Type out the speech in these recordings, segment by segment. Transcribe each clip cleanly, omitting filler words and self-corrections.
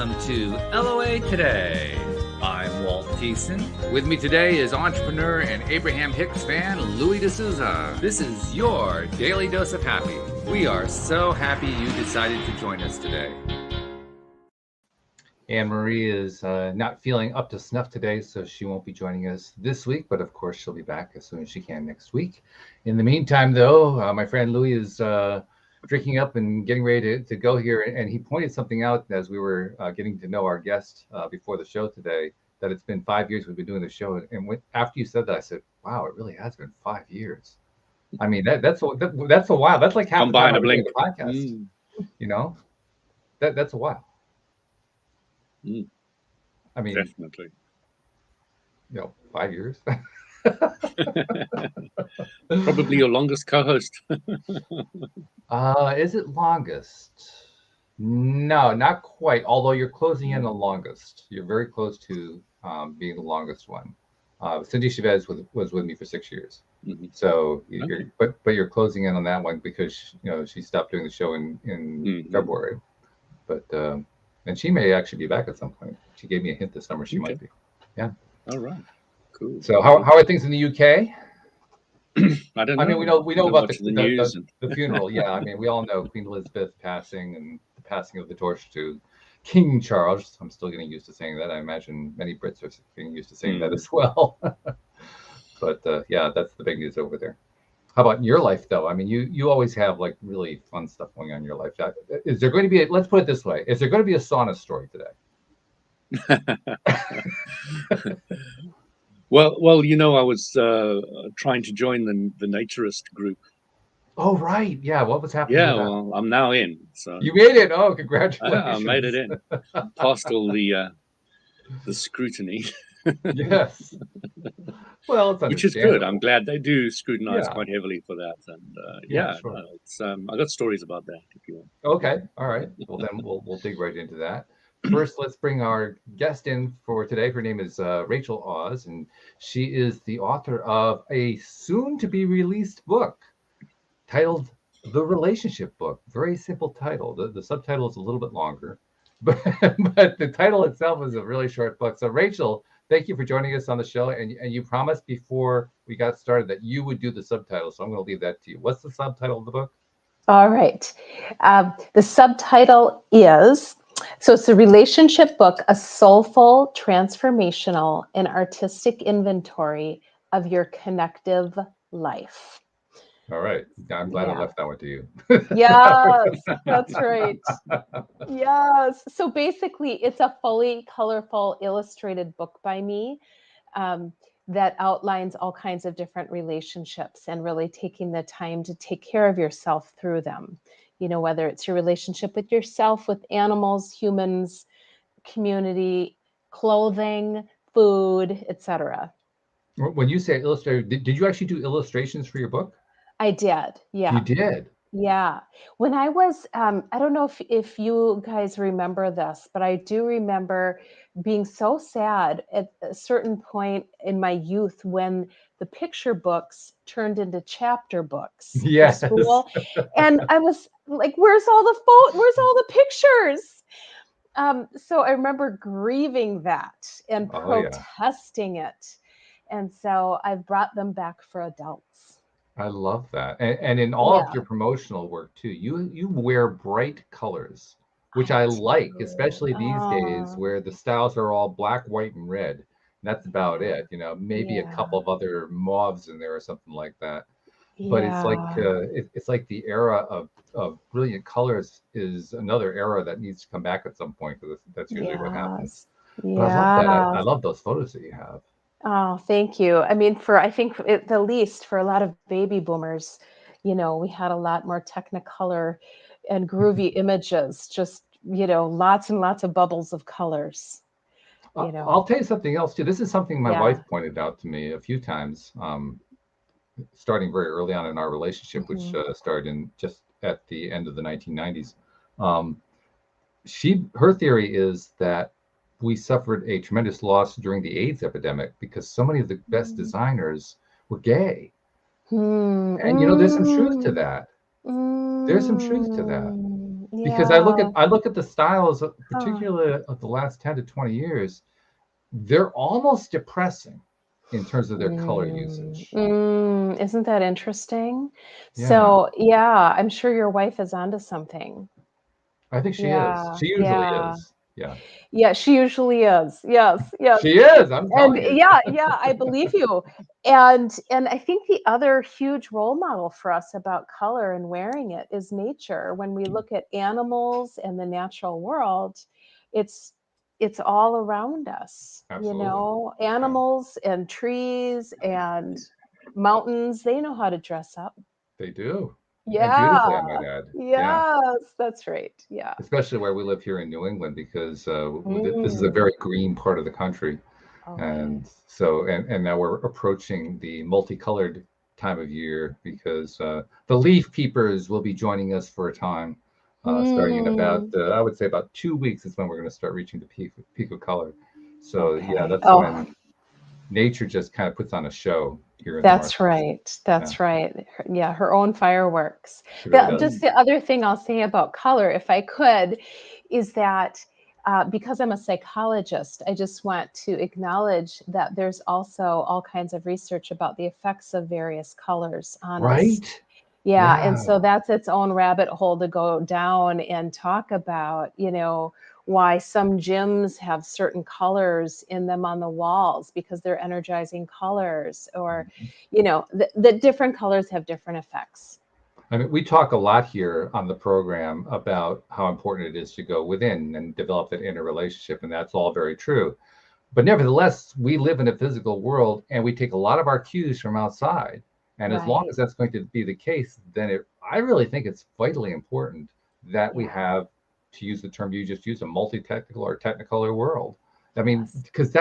Welcome to LOA Today. I'm Walt Thiessen. With me today is entrepreneur and Abraham Hicks fan Louis D'Souza. This is your daily dose of happy. We are so happy you decided to join us today. Anne-Marie is not feeling up to snuff today, so she won't be joining us this week, but of course she'll be back as soon as she can next week. In the meantime, though, my friend Louis is drinking up and getting ready to go here, and he pointed something out as we were getting to know our guest before the show today, that it's been 5 years we've been doing the show, and after you said that, I said, wow, it really has been 5 years. I mean, that's a while. That's like half the time I'm doing the podcast. You know, that's a while. I mean, definitely. 5 years. Probably your longest co-host. Is it longest? No, not quite. Although you're closing in the longest. You're very close to being the longest one. Cindy Chavez was with me for 6 years. Mm-hmm. So, but you're closing in on that one because she stopped doing the show in February. But and she may actually be back at some point. She gave me a hint this summer she might be. Yeah. All right. Cool. So how are things in the UK? I don't know. I mean, we know about the news and the funeral. Yeah, I mean, we all know Queen Elizabeth passing and the passing of the torch to King Charles. I'm still getting used to saying that. I imagine many Brits are getting used to saying that as well. But yeah, that's the big news over there. How about your life, though? I mean, you always have like really fun stuff going on in your life. Is there going to be let's put it this way: is there going to be a sauna story today? Well, I was trying to join the naturist group. Oh, right. Yeah. What was happening? Yeah. Well, I'm now in. So you made it. Oh, congratulations! I made it in. Passed all the scrutiny. Yes. Well, it's which is good. I'm glad they do scrutinize quite heavily for that. And sure. I got stories about that if you want. Okay. All right. Well, then we'll dig right into that. First, let's bring our guest in for today. Her name is Rachel Oz, and she is the author of a soon-to-be-released book titled The Relationship Book. Very simple title. The subtitle is a little bit longer, but the title itself is a really short book. So, Rachel, thank you for joining us on the show. And you promised before we got started that you would do the subtitle, so I'm going to leave that to you. What's the subtitle of the book? All right. The subtitle is... So it's a relationship book, a soulful, transformational, and artistic inventory of your connective life. All right. I'm glad I left that one to you. Yes, that's right. Yes. So basically, it's a fully colorful illustrated book by me that outlines all kinds of different relationships and really taking the time to take care of yourself through them. Whether it's your relationship with yourself, with animals, humans, community, clothing, food, etc. When you say illustrated, did you actually do illustrations for your book? I did. Yeah. You did? Yeah. When I was, I don't know if you guys remember this, but I do remember being so sad at a certain point in my youth when the picture books turned into chapter books for school. And I was like, where's all the pictures? So I remember grieving that and protesting it. And so I've brought them back for adults. I love that. And in all of your promotional work too, you wear bright colors, which I like, especially these days where the styles are all black, white, and red. That's about it. Maybe a couple of other mauves in there or something like that. But it's like the era of brilliant colors is another era that needs to come back at some point, because that's usually what happens. But I love that. I love those photos that you have. Oh, thank you. I mean, I think at the least for a lot of baby boomers, we had a lot more technicolor and groovy images, just, lots and lots of bubbles of colors. I'll tell you something else too. This is something my wife pointed out to me a few times, starting very early on in our relationship, which started just at the end of the 1990s. Her theory is that we suffered a tremendous loss during the AIDS epidemic because so many of the best designers were gay. And there's some truth to that. There's some truth to that. Because Yeah. I look at the styles, Huh. particularly of the last 10 to 20 years, they're almost depressing in terms of their color usage. Isn't that interesting? Yeah, So, yeah, I'm sure your wife is onto something. I think she is. Yeah, She usually yeah. is. Yeah, Yeah, she usually is. Yes, yes. she is. I'm And telling you. yeah, yeah, I believe you. And I think the other huge role model for us about color and wearing it is nature. When we look at animals and the natural world, it's it's all around us, you Absolutely. know, Yeah, animals and trees and mountains, they know how to dress up. they do. And beautifully, Yeah. I might add. Yeah. Yes, that's right. Yeah. Especially where we live here in New England, because this is a Mm. very green part of the country. Okay. And so, and now we're approaching the multicolored time of year, because the leaf peepers will be joining us for a time, starting in about, Mm. I would say about 2 weeks is when we're going to start reaching the peak of color. So yeah, Okay. that's Oh, when nature just kind of puts on a show here in the that's Northeast. right. Yeah, That's right. Yeah, her own fireworks. she really Just does. the other thing I'll say about color, if I could, is that because I'm a psychologist, I just want to acknowledge that there's also all kinds of research about the effects of various colors on us. Right? Yeah, and Yeah. so that's its own rabbit hole to go down and talk about, why some gyms have certain colors in them on the walls because they're energizing colors, or, the different colors have different effects. I mean, we talk a lot here on the program about how important it is to go within and develop that inner relationship, and that's all very true. But nevertheless, we live in a physical world, and we take a lot of our cues from outside. And as long Right. as that's going to be the case, then I really think it's vitally important that we Yeah. have, to use the term you just used, a multi-technical or technicolor world. I mean, Yes. because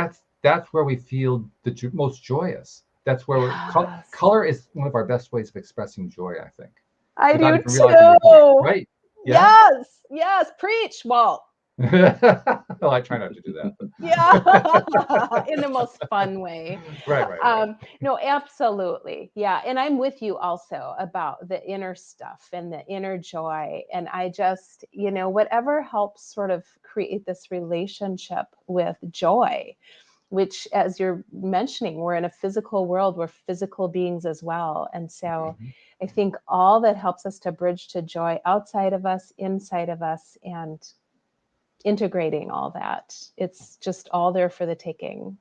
that's where we feel the most joyous. That's where Yes. color is one of our best ways of expressing joy, I think, I without do even realizing we're doing it. too. Right? Yeah. Yes. Yes. Preach, Walt. Well, I try not to do that, Yeah, but in the most fun way. right. No, absolutely. Yeah. And I'm with you also about the inner stuff and the inner joy. And I just, whatever helps sort of create this relationship with joy, which, as you're mentioning, we're in a physical world, we're physical beings as well. And so Mhm. I think all that helps us to bridge to joy outside of us, inside of us, and integrating all that. It's just all there for the taking.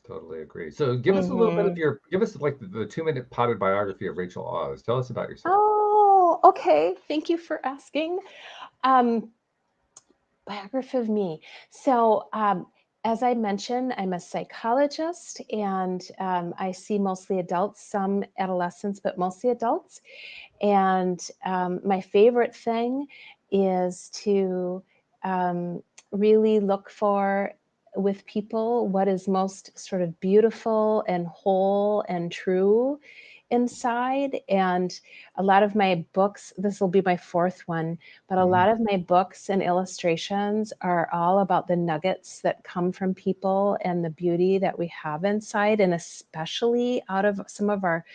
Totally agree. So Hmm. give us like the 2-minute potted biography of Rachel Oz. Tell us about yourself. Oh, okay. Thank you for asking. Um, Biography of me. So, as I mentioned, I'm a psychologist, and I see mostly adults, some adolescents, but mostly adults. And my favorite thing is to really look for with people what is most sort of beautiful and whole and true inside. And a lot of my books, this will be my fourth one, but a Mhm. lot of my books and illustrations are all about the nuggets that come from people and the beauty that we have inside, and especially out of some of our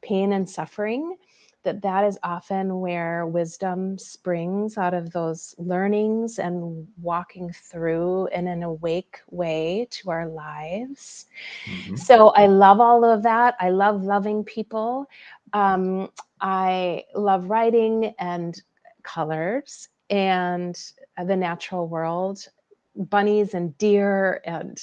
pain and suffering, that is often where wisdom springs out of those learnings and walking through in an awake way to our lives. Mhm. So I love all of that. I love loving people. um, I love writing and colors and the natural world, bunnies and deer. And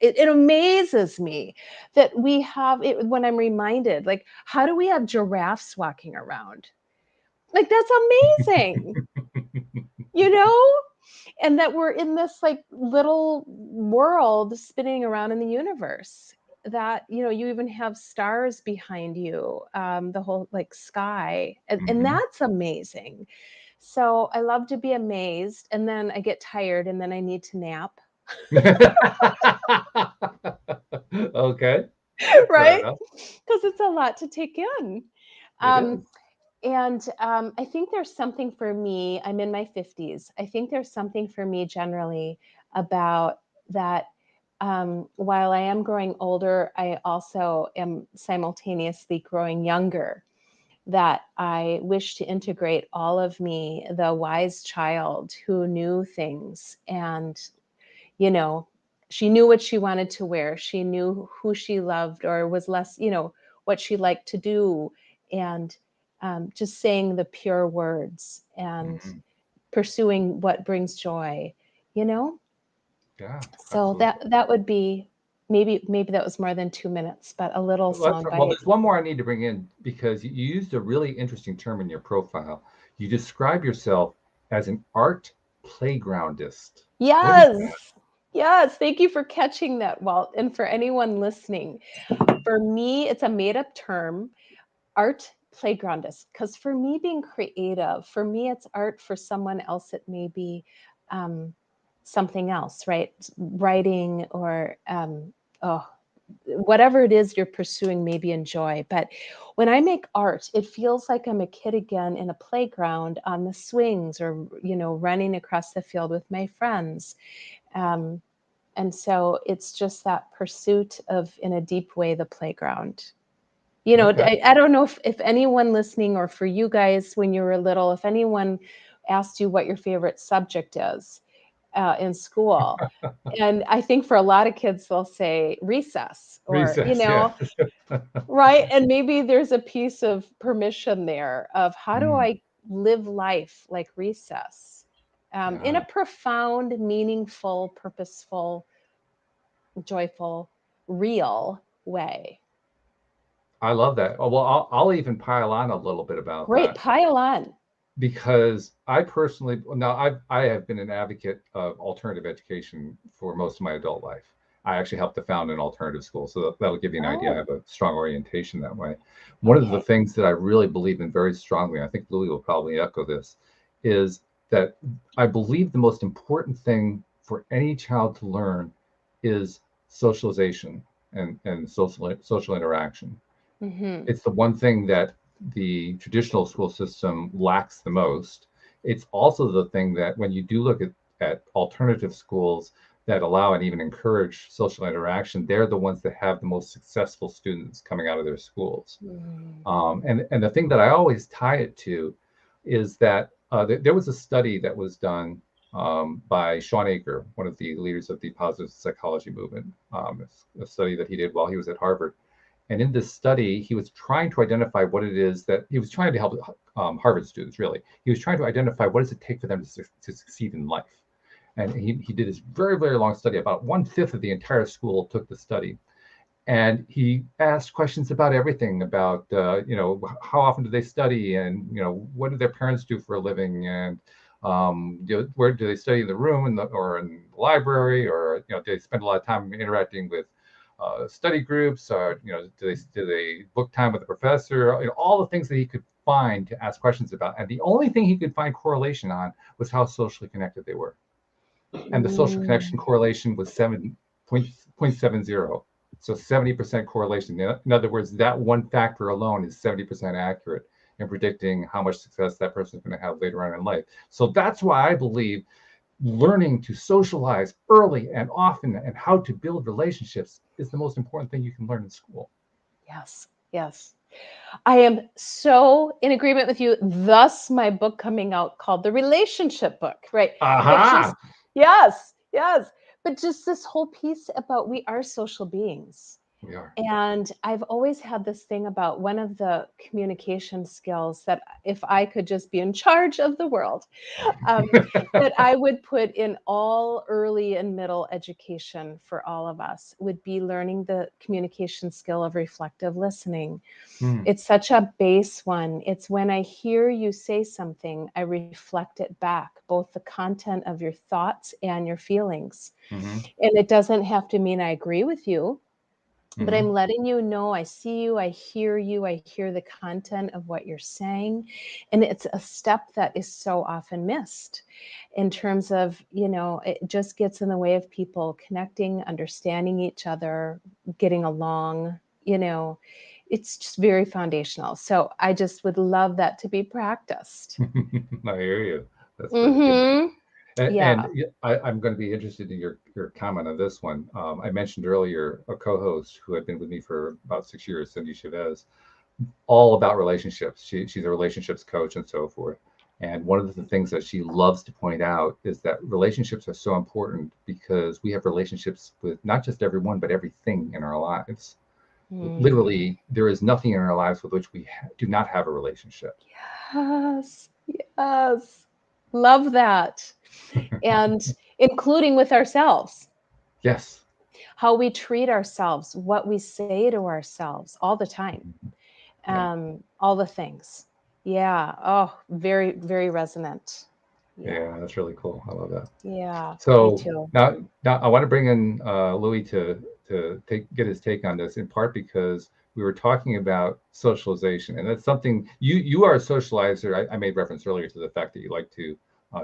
it amazes me that we have it. When I'm reminded, like, how do we have giraffes walking around? Like, that's amazing, you know and that we're in this like little world spinning around in the universe, that you even have stars behind you, the whole like sky, and Mhm. that's amazing. So I love to be amazed, and then I get tired, and then I need to nap. Okay, fair Right? enough. Because it's a lot to take in. It Um, is. and I think there's something for me. I'm in my 50s. I think there's something for me generally about that. While I am growing older, I also am simultaneously growing younger. that I wish to integrate all of me, the wise child who knew things. And, you know, she knew what she wanted to wear. She knew who she loved or was less, what she liked to do. And just saying the pure words and Mhm. pursuing what brings joy, you know? Yeah, So absolutely. that would be, maybe that was more than 2 minutes, but a little sound Well, bite. there's one more I need to bring in because you used a really interesting term in your profile. You describe yourself as an art playgroundist. What is that? Yes. Yes. Thank you for catching that, Walt. And for anyone listening, for me, it's a made up term, art playgroundist. Because for me, being creative, for me, it's art. For someone else, it may be um, something else, right? Writing or, oh, whatever it is you're pursuing, maybe enjoy. But when I make art, it feels like I'm a kid again in a playground on the swings or, running across the field with my friends. Um, and so it's just that pursuit of, in a deep way, the playground. Okay. I don't know if anyone listening or for you guys when you were little, if anyone asked you what your favorite subject is in school. And I think for a lot of kids, they'll say recess or, Recess, yeah. right. And maybe there's a piece of permission there of how do Mm, I live life like recess in yeah, a profound, meaningful, purposeful, joyful, real way. I love that. Oh, well, I'll even pile on a little bit about Great. that Pile on. because I personally, now I have been an advocate of alternative education for most of my adult life. I actually helped to found an alternative school, so that'll give you an idea. I Oh, have a strong orientation that way. One of the okay. things that I really believe in very strongly, I think Louis will probably echo this, is that I believe the most important thing for any child to learn is socialization and social interaction. Hmm. It's the one thing that the traditional school system lacks the most. It's also the thing that when you do look at alternative schools that allow and even encourage social interaction, they're the ones that have the most successful students coming out of their schools. Mm. And the thing that I always tie it to is that there was a study that was done by Sean Aker, one of the leaders of the positive psychology movement, a study that he did while he was at Harvard. And in this study, he was trying to identify what it is that he was trying to help Harvard students, really. He was trying to identify what does it take for them to succeed in life. And he did this very, very long study. About 1/5 of the entire school took the study. And he asked questions about everything about, how often do they study and, what do their parents do for a living and where do they study in the room or in the library or, do they spend a lot of time interacting with study groups or, do they book time with the professor, all the things that he could find to ask questions about. And the only thing he could find correlation on was how socially connected they were. And the social connection Mm. correlation was 7.70. So 70% correlation. In other words, that one factor alone is 70% accurate in predicting how much success that person is going to have later on in life. So that's why I believe learning to socialize early and often and how to build relationships is the most important thing you can learn in school. Yes. Yes. I am so in agreement with you. Thus, my book coming out called The Relationship Book, right? But just, Aha! yes, yes. But just this whole piece about we are social beings. We are. And I've always had this thing about one of the communication skills that if I could just be in charge of the world, um, that I would put in all early and middle education for all of us would be learning the communication skill of reflective listening. Hmm. It's such a base one. It's when I hear you say something, I reflect it back, both the content of your thoughts and your feelings. Mm-hmm. And it doesn't have to mean I agree with you, but Mm-hmm. I'm letting you know I see you, I hear the content of what you're saying. And it's a step that is so often missed in terms of, it just gets in the way of people connecting, understanding each other, getting along, it's just very foundational. So I just would love that to be practiced. I hear you. That's very good. Mm-hmm. And Yeah. I'm going to be interested in your comment on this one. I mentioned earlier a co-host who had been with me for about 6 years, Cindy Chavez. all about relationships. She's a relationships coach and so forth. And one of the things that she loves to point out is that relationships are so important because we have relationships with not just everyone, but everything in our lives. Literally, there is nothing in our lives with which we do not have a relationship. Yes, yes. Love that. And including with ourselves, Yes. how we treat ourselves, what we say to ourselves all the time, all the things. Yeah. Oh, very, very resonant. Yeah, that's really cool. I love that. Yeah. So Me too. now I want to bring in Louis to get his take on this, in part because we were talking about socialization, and that's something you are a socializer. I made reference earlier to the fact that you like to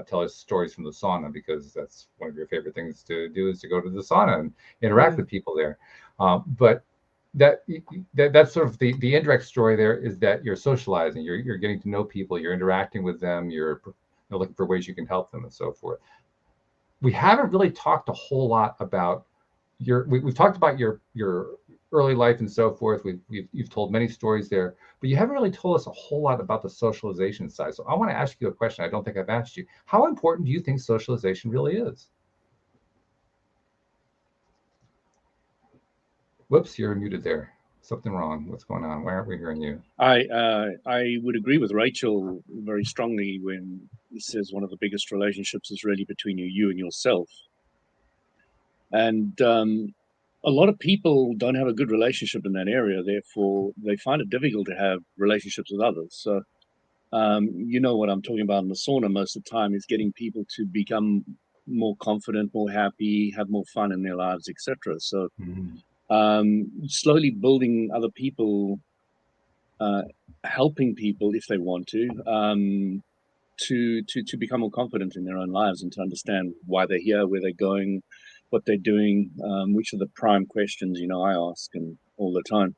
tell us stories from the sauna because that's one of your favorite things to do is to go to the sauna and interact with people there. But that's sort of the indirect story there is that you're socializing, you're getting to know people, you're interacting with them, you're looking for ways you can help them and so forth. We haven't really talked a whole lot about we've talked about your early life and so forth. You've told many stories there, but you haven't really told us a whole lot about the socialization side. So I want to ask you a question I don't think I've asked you. How important do you think socialization really is? Whoops, you're muted there. Something wrong. What's going on? Why aren't we hearing you? I would agree with Rachel very strongly when he says one of the biggest relationships is really between you and yourself. And a lot of people don't have a good relationship in that area. Therefore, they find it difficult to have relationships with others. So, you know what I'm talking about in the sauna most of the time is getting people to become more confident, more happy, have more fun in their lives, etc. So, slowly building other people, helping people if they want to become more confident in their own lives and to understand why they're here, where they're going, what they're doing, which are the prime questions, I ask and all the time.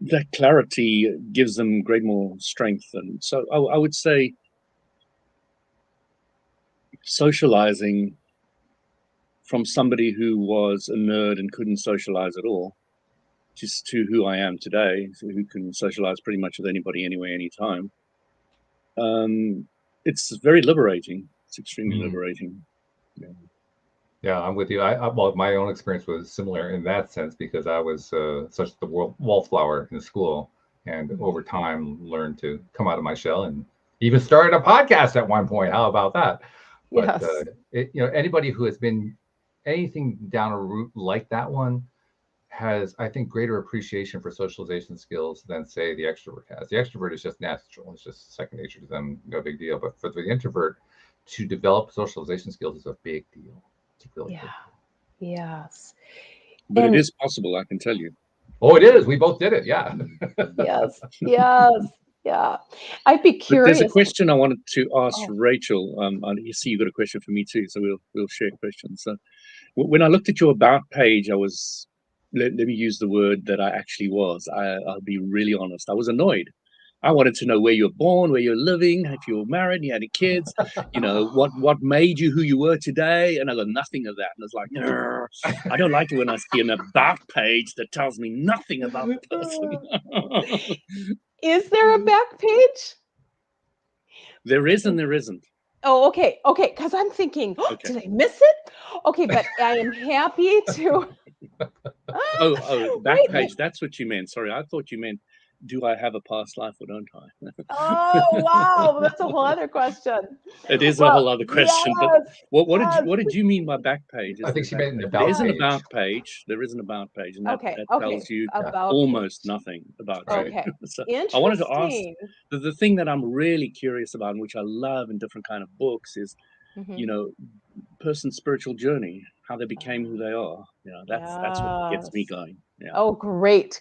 That clarity gives them great more strength. And so I would say socializing from somebody who was a nerd and couldn't socialize at all, just to who I am today, who can socialize pretty much with anybody, anywhere, anytime. It's very liberating. It's extremely liberating. Yeah, I'm with you. Well, my own experience was similar in that sense because I was such the wallflower in school, and over time learned to come out of my shell and even started a podcast at one point. How about that? But Yes. Anybody who has been anything down a route like that one has, I think, greater appreciation for socialization skills than say the extrovert has. The extrovert is just natural; it's just second nature to them, no big deal. But for the introvert, to develop socialization skills is a big deal. It's really Yeah. big. Yes. But it is possible, I can tell you. Oh, it is. We both did it. Yeah. Yes. Yes. Yeah. I'd be But there's a curious. question I wanted to ask Rachel. You see, you got a question for me too, so we'll share questions. So, when I looked at your about page, I was let me use the word that I actually was. I'll be really honest. I was annoyed. I wanted to know where you were born, where you're living, if you were married, you had any kids, what made you who you were today, and I got nothing of that. And I was like, I don't like it when I see an about page that tells me nothing about the person. Is there a back page? There is and there isn't. Oh, okay. Okay. Because I'm thinking, did I miss it? Okay, but I am happy to. Back page. That's what you meant. Sorry, I thought you meant, do I have a past life or don't I? Oh, wow. That's a whole other question. It is a whole other question. Yes, but what did you mean by back page? I think she meant an about There is an page. about page. There is an about page, and that tells you about almost nothing about you. Okay. So Interesting. I wanted to ask the thing that I'm really curious about, and which I love in different kind of books, is person's spiritual journey, how they became who they are. That's what gets me going. Yeah. Oh, great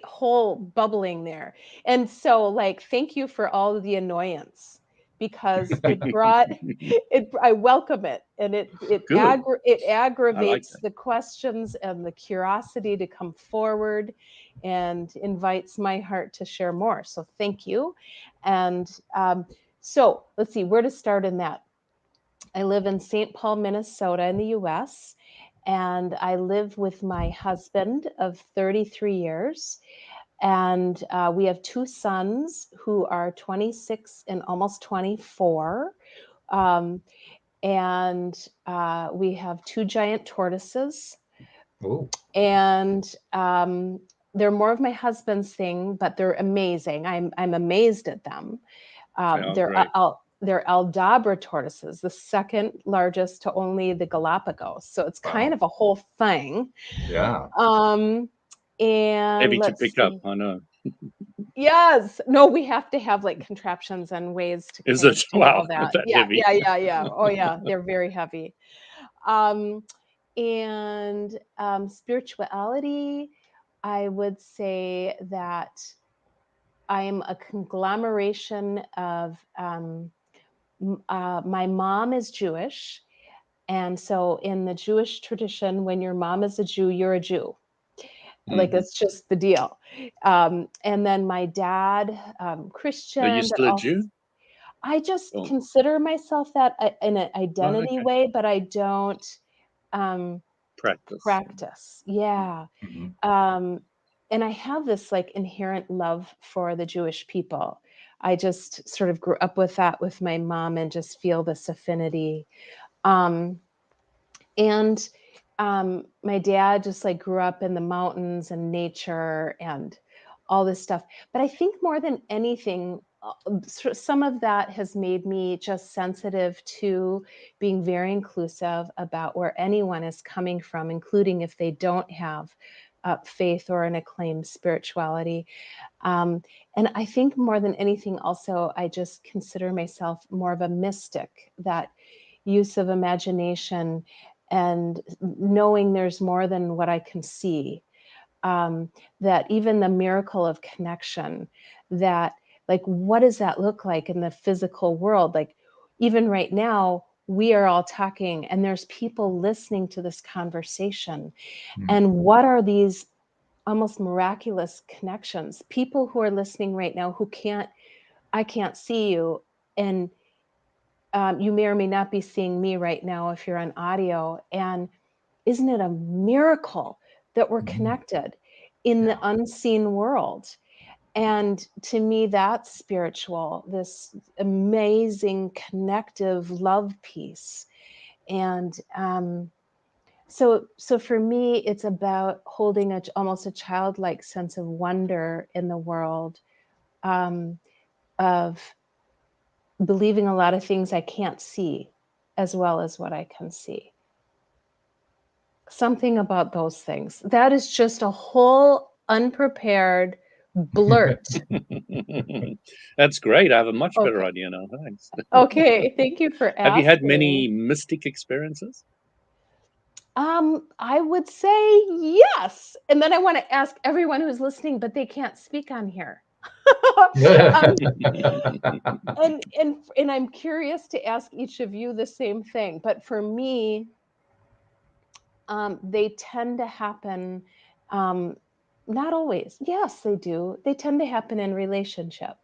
whole bubbling there. And so, thank you for all of the annoyance, because it brought it. I welcome it, and it aggravates the questions and the curiosity to come forward, and invites my heart to share more. So thank you. And so let's see where to start in that. I live in St. Paul, Minnesota, in the U.S., and I live with my husband of 33 years. And we have two sons who are 26 and almost 24. And we have two giant tortoises. Ooh. And they're more of my husband's thing, but they're amazing. I'm amazed at them. They're Aldabra tortoises, the second largest to only the Galapagos. So it's kind of a whole thing. Yeah. And heavy to pick up, I know. Yes. No, we have to have like contraptions and ways to Is it? Wow, all that. that heavy? Yeah. Oh yeah, they're very heavy. And spirituality, I would say that I'm a conglomeration of my mom is Jewish. And so in the Jewish tradition, when your mom is a Jew, you're a Jew. Like, it's just the deal. And then my dad, Christian. Are you still a Jew? I just consider myself that in an identity way, but I don't practice. Yeah. And I have this like inherent love for the Jewish people. I just sort of grew up with that with my mom and just feel this affinity. And my dad just like grew up in the mountains and nature and all this stuff. But I think more than anything, some of that has made me just sensitive to being very inclusive about where anyone is coming from, including if they don't have faith or an acclaimed spirituality. And I think more than anything, also, I just consider myself more of a mystic, that use of imagination and knowing there's more than what I can see. That even the miracle of connection, that like, what does that look like in the physical world? Like, even right now, we are all talking and there's people listening to this conversation. And what are these almost miraculous connections? People who are listening right now who I can't see you. And you may or may not be seeing me right now if you're on audio. And isn't it a miracle that we're connected in the unseen world? And to me, that's spiritual, this amazing connective love piece. And so for me, it's about holding almost a childlike sense of wonder in the world, of believing a lot of things I can't see as well as what I can see. Something about those things. That is just a whole unprepared blurt. That's great. I have a much better idea now. Thanks. Okay, thank you for asking. Have you had many mystic experiences? I would say yes. And then I want to ask everyone who's listening, but they can't speak on here. And I'm curious to ask each of you the same thing. But for me, they tend to happen, not always. Yes, they do. They tend to happen in relationship.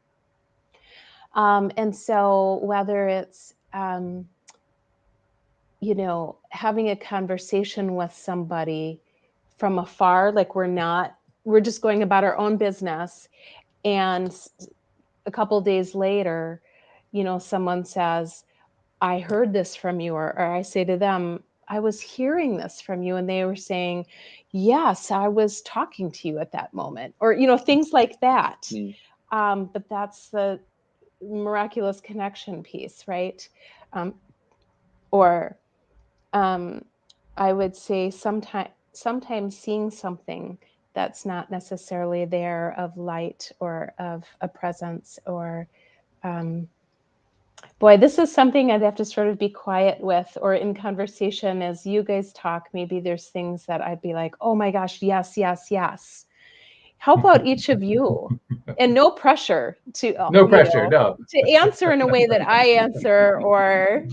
And so whether it's, having a conversation with somebody from afar, like we're just going about our own business. And a couple of days later, someone says, I heard this from you, or I say to them, I was hearing this from you. And they were saying, yes, I was talking to you at that moment, or, things like that. But that's the miraculous connection piece, right? Or I would say sometimes seeing something that's not necessarily there, of light or of a presence, or boy, this is something I'd have to sort of be quiet with, or in conversation as you guys talk, maybe there's things that I'd be like, oh my gosh, yes, yes, yes. How about each of you? And no pressure to to answer in a way that I answer, or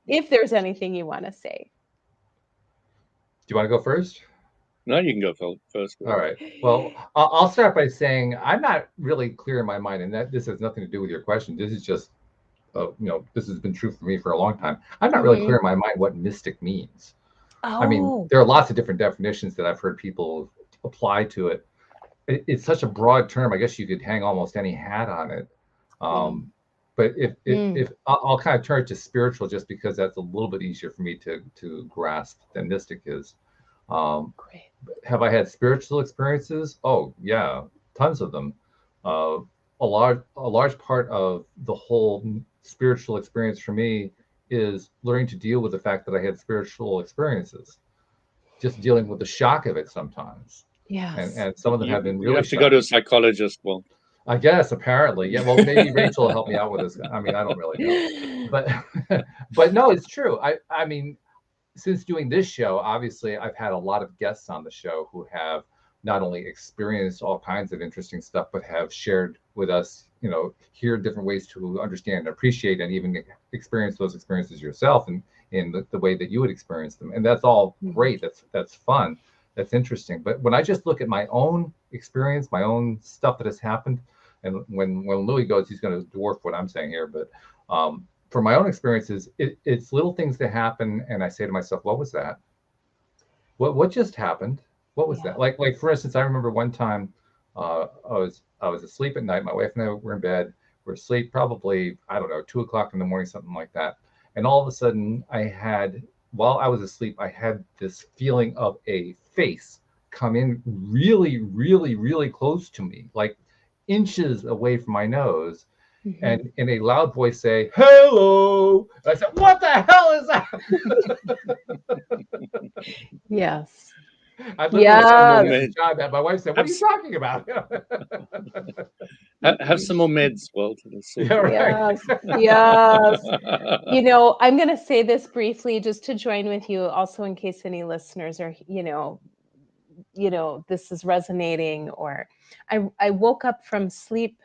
if there's anything you want to say. Do you want to go first? No, you can go first. All right. Well, I'll start by saying I'm not really clear in my mind, and that this has nothing to do with your question. This is just, this has been true for me for a long time. I'm not really clear in my mind what mystic means. I mean, there are lots of different definitions that I've heard people apply to it. it's such a broad term. I guess you could hang almost any hat on it. But if I'll kind of turn it to spiritual, just because that's a little bit easier for me to grasp than mystic is. Great. Have I had spiritual experiences? Oh yeah, tons of them. A large part of the whole spiritual experience for me is learning to deal with the fact that I had spiritual experiences. Just dealing with the shock of it sometimes. Yes. And some of them have been really You have to shocking. go to a psychologist. Well, I guess apparently, yeah. Well, maybe Rachel will help me out with this. I mean, I don't really know, but no, it's true. I mean, since doing this show, obviously, I've had a lot of guests on the show who have not only experienced all kinds of interesting stuff, but have shared with us, here different ways to understand and appreciate, and even experience those experiences yourself, and in the way that you would experience them. And that's all great. That's fun. That's interesting. But when I just look at my own experience, my own stuff that has happened, and when Louis goes, he's going to dwarf what I'm saying here. But for my own experiences, it's little things that happen, and I say to myself, "What was that? What just happened? What was that?" Like for instance, I remember one time I was asleep at night. My wife and I were in bed. We're asleep, probably, I don't know, 2:00 in the morning, something like that. And all of a sudden, while I was asleep, I had this feeling of a face come in really, really, really close to me, like inches away from my nose, and in a loud voice say, "Hello." And I said, "What the hell is that?" Yes. I literally described that. My wife said, "What are you talking about?" Have some more meds, Walt. Yeah, right. Yes. I'm going to say this briefly just to join with you, also in case any listeners are, this is resonating. Or I woke up from sleep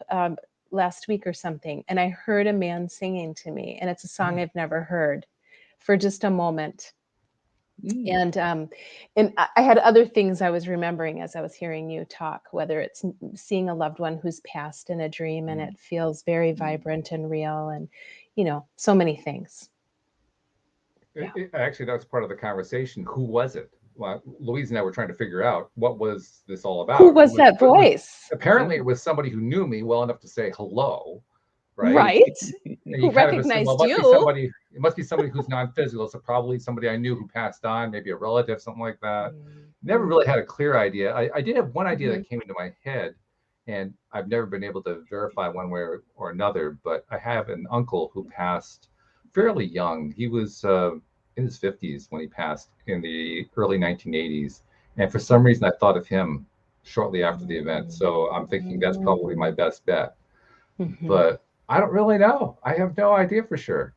last week or something, and I heard a man singing to me, and it's a song I've never heard, for just a moment. And I had other things I was remembering as I was hearing you talk, whether it's seeing a loved one who's passed in a dream and it feels very vibrant and real, and so many things. Actually, that was part of the conversation. Who was it? Well, Louise and I were trying to figure out, what was this all about? Who was that voice? Apparently, it was somebody who knew me well enough to say hello, right? Right. And who recognized you. It must be somebody who's non-physical, so probably somebody I knew who passed on, maybe a relative, something like that. Never really had a clear idea. I did have one idea that came into my head, and I've never been able to verify one way or another, but I have an uncle who passed fairly young. He was in his 50s when he passed in the early 1980s. And for some reason, I thought of him shortly after the event. So I'm thinking that's probably my best bet. But I don't really know. I have no idea for sure.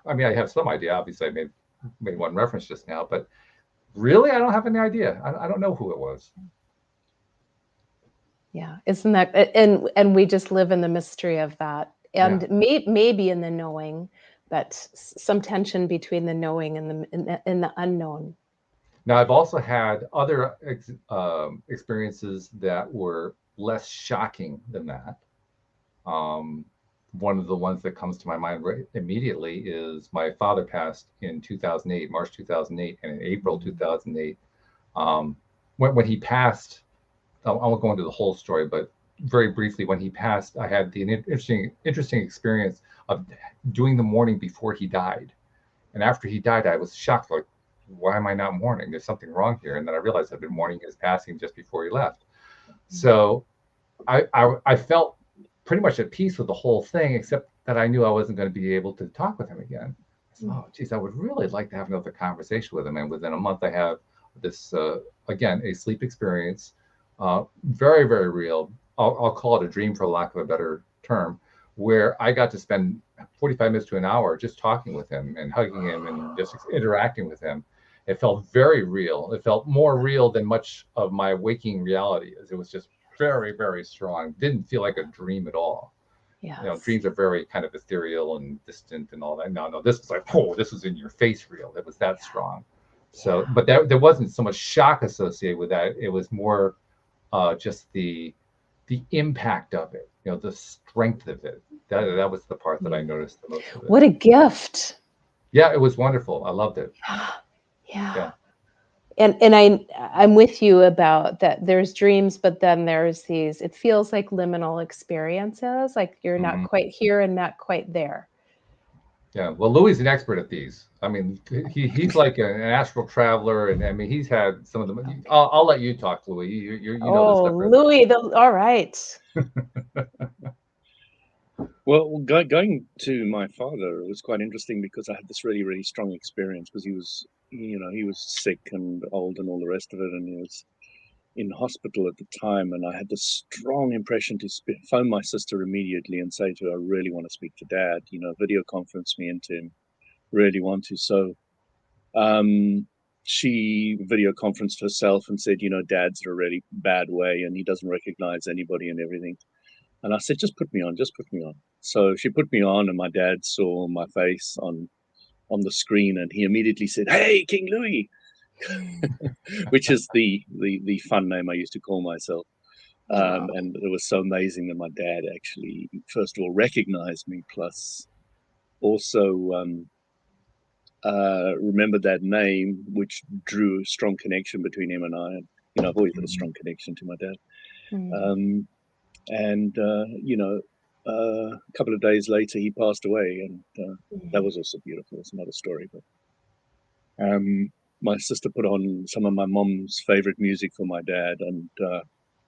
I mean, I have some idea. Obviously, I made one reference just now, but really, I don't have any idea. I don't know who it was. Yeah, isn't that, and we just live in the mystery of that, and maybe in the knowing, but some tension between the knowing and the unknown. Now, I've also had other experiences that were less shocking than that. One of the ones that comes to my mind immediately is my father passed in 2008, March 2008, and in April 2008. When he passed, I won't go into the whole story, but very briefly, when he passed, I had the interesting experience of doing the mourning before he died. And after he died, I was shocked, like, why am I not mourning? There's something wrong here. And then I realized I'd been mourning his passing just before he left. So I felt pretty much at peace with the whole thing, except that I knew I wasn't going to be able to talk with him again. I said, oh, geez, I would really like to have another conversation with him. And within a month, I have this, again, a sleep experience, very, very real. I'll call it a dream, for lack of a better term, where I got to spend 45 minutes to an hour just talking with him and hugging him and just interacting with him. It felt very real. It felt more real than much of my waking reality is. It was just very, very strong. Didn't feel like a dream at all. Yeah. Dreams are very kind of ethereal and distant and all that. No, this was like, oh, this was in your face real. It was that strong. So, but there wasn't so much shock associated with that. It was more just the impact of it, the strength of it. That was the part that I noticed the most of it. What a gift. Yeah, it was wonderful. I loved it. Yeah. And I'm with you about that. There's dreams, but then there's these, it feels like liminal experiences, like you're not quite here and not quite there. Yeah, well, Louis is an expert at these. I mean, he's like an astral traveler, and I mean, he's had some of them. I'll let you talk, Louis. You know this stuff. Louis, all right. Well, going to my father, it was quite interesting because I had this really, really strong experience because he was, he was sick and old and all the rest of it, and he was in hospital at the time, and I had this strong impression to phone my sister immediately and say to her, I really want to speak to Dad, video conference me into him, really want to. So she video conferenced herself and said, Dad's in a really bad way and he doesn't recognize anybody and everything. And I said, just put me on. So she put me on, and my dad saw my face on the screen, and he immediately said, "Hey, King Louis," which is the fun name I used to call myself. And it was so amazing that my dad actually, first of all, recognized me, plus also remembered that name, which drew a strong connection between him and I. And, I've always had a strong connection to my dad. A couple of days later, he passed away, and that was also beautiful. It's another story. But my sister put on some of my mom's favorite music for my dad, and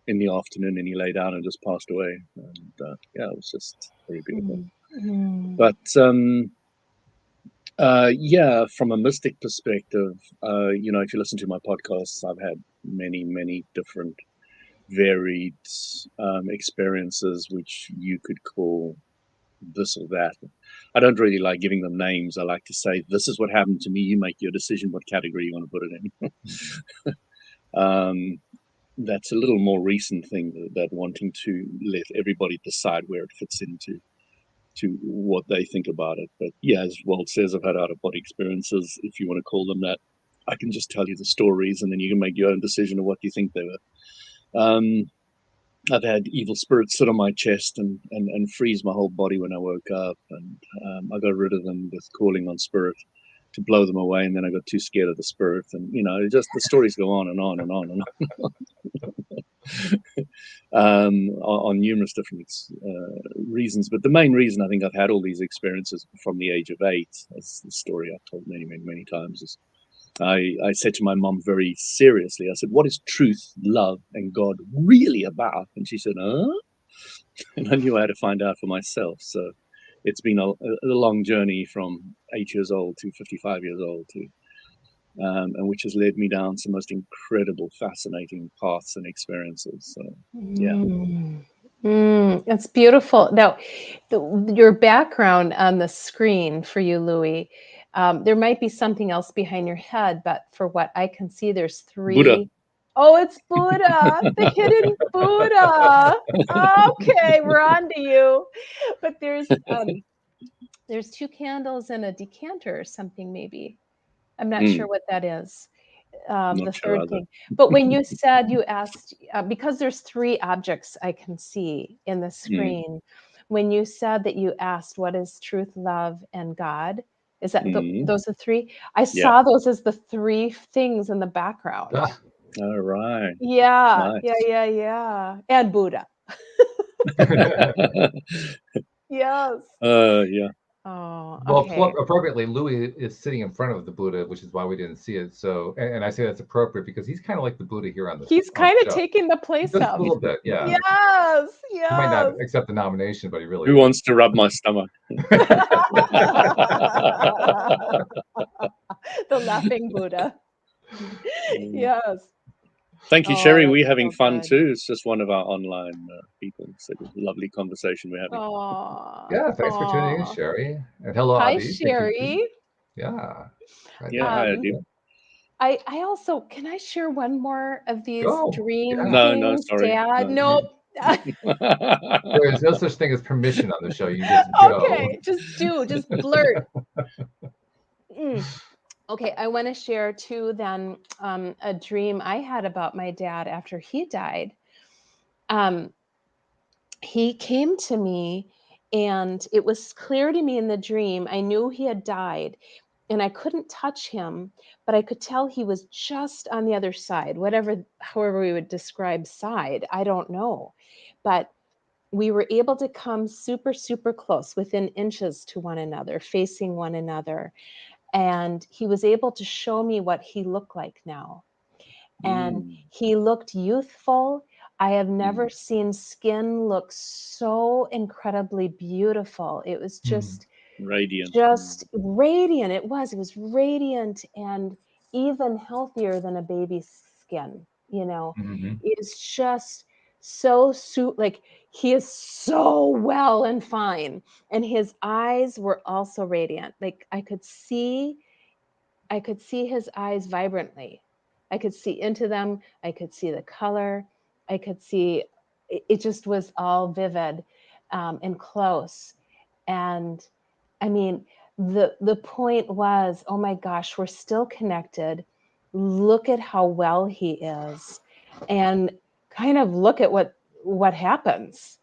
in the afternoon, and he lay down and just passed away. And it was just very beautiful. But from a mystic perspective, if you listen to my podcasts, I've had many, many different varied experiences, which you could call this or that. I don't really like giving them names. I like to say, this is what happened to me. You make your decision what category you want to put it in. That's a little more recent thing, that wanting to let everybody decide where it fits into what they think about it. But yeah, as Walt says, I've had out-of-body experiences, if you want to call them that. I can just tell you the stories, and then you can make your own decision of what you think they were. I've had evil spirits sit on my chest and freeze my whole body when I woke up, and I got rid of them with calling on spirit to blow them away, and then I got too scared of the spirit, and just the stories go on and on and on and on. On numerous different reasons, but the main reason I think I've had all these experiences from the age of 8, that's the story I've told many, many, many times, is I said to my mom very seriously, I said, what is truth, love, and God really about? And she said, and I knew I had to find out for myself. So it's been a long journey from 8 years old to 55 years old, and which has led me down some most incredible, fascinating paths and experiences. So, yeah. It's beautiful. Now, your background on the screen for you, Louis, there might be something else behind your head, but for what I can see, there's 3. Buddha. Oh, it's Buddha, the hidden Buddha. Okay, we're on to you. But there's 2 candles and a decanter or something, maybe. I'm not sure what that is. The third thing. But when you said you asked, because there's 3 objects I can see in the screen, when you said that you asked what is truth, love, and God, is that those are 3? I saw those as the 3 things in the background. All right. Yeah, Nice. yeah. And Buddha. Yes. Yeah. Oh, okay. Well, appropriately, Louis is sitting in front of the Buddha, which is why we didn't see it. So, and I say that's appropriate because he's kind of like the Buddha here on the. He's kind of taking the place just of. a little bit, yeah. Yes. He might not accept the nomination, but he really. Who wants to rub my stomach? The laughing Buddha. Yes. Thank you, Sherry. We're having so fun good. too. It's just one of our online people. It's a lovely conversation we're having. Yeah, thanks for tuning in, Sherry. And hello, Hi, Adi. Sherry. Yeah. Yeah, hi, Adi. I also, can I share one more of these dream things? No, sorry. Dad? Nope. There is no such thing as permission on the show. You just go. Okay, just blurt. Okay, I want to share too then a dream I had about my dad after he died. He came to me, and it was clear to me in the dream, I knew he had died, and I couldn't touch him, but I could tell he was just on the other side, however we would describe side, I don't know. But we were able to come super, super close, within inches to one another, facing one another. And he was able to show me what he looked like now. And he looked youthful. I have never seen skin look so incredibly beautiful. It was just Radiant. radiant. It was radiant and even healthier than a baby's skin. It's just like he is so well and fine, and his eyes were also radiant. Like I could see his eyes vibrantly. I could see into them. I could see the color. I could see it just was all vivid and close. And I mean, the point was, oh my gosh, we're still connected. Look at how well he is, and kind of look at what happens.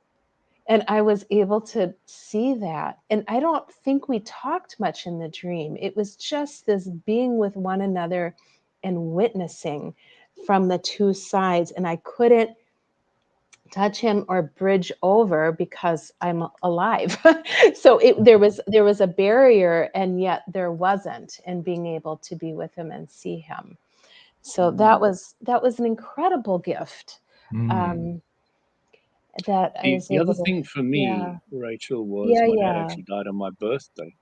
And I was able to see that. And I don't think we talked much in the dream. It was just this being with one another and witnessing from the two sides. And I couldn't touch him or bridge over because I'm alive. So there was a barrier, and yet there wasn't, in being able to be with him and see him. So that was an incredible gift. That I was The able other to, thing for me, yeah. Rachel, was my dad Yeah. actually died on my birthday.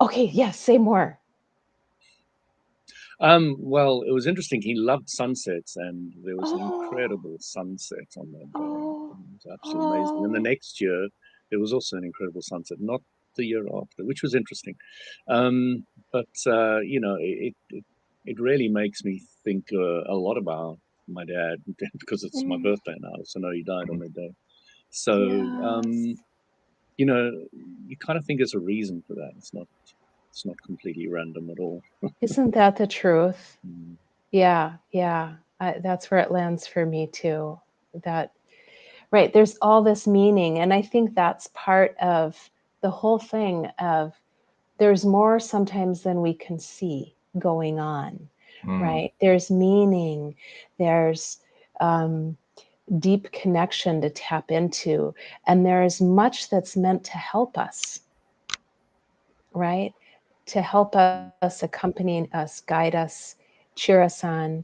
Okay, yes, say more. Well, it was interesting. He loved sunsets, and there was an incredible sunset on that day. It was absolutely amazing. And the next year, there was also an incredible sunset, not the year after, which was interesting. But it really makes me think a lot about my dad because it's my birthday now. So no, he died on that day. So you kind of think there's a reason for that. It's not completely random at all. Isn't that the truth? Yeah. That's where it lands for me too. Right. There's all this meaning. And I think that's part of the whole thing of there's more sometimes than we can see going on, right? There's meaning. There's deep connection to tap into. And there is much that's meant to help us, right? To help us, accompany us, guide us, cheer us on.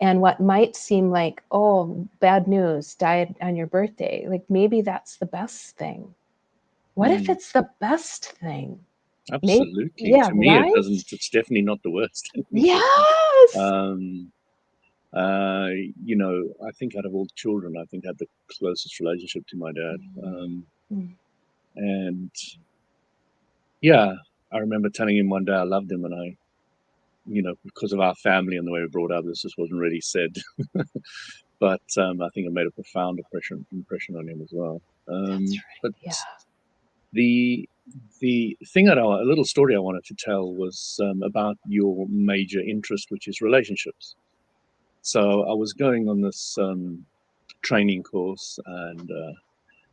And what might seem like, oh, bad news, died on your birthday, like maybe that's the best thing. What if it's the best thing? Absolutely. Yeah, to me, right? it's definitely not the worst. Yes. I think out of all the children, I think I had the closest relationship to my dad. And yeah, I remember telling him one day I loved him, and because of our family and the way we brought up, this just wasn't really said. But I think it made a profound impression on him as well. That's right. But yeah. The thing a little story I wanted to tell was about your major interest, which is relationships. So I was going on this training course, and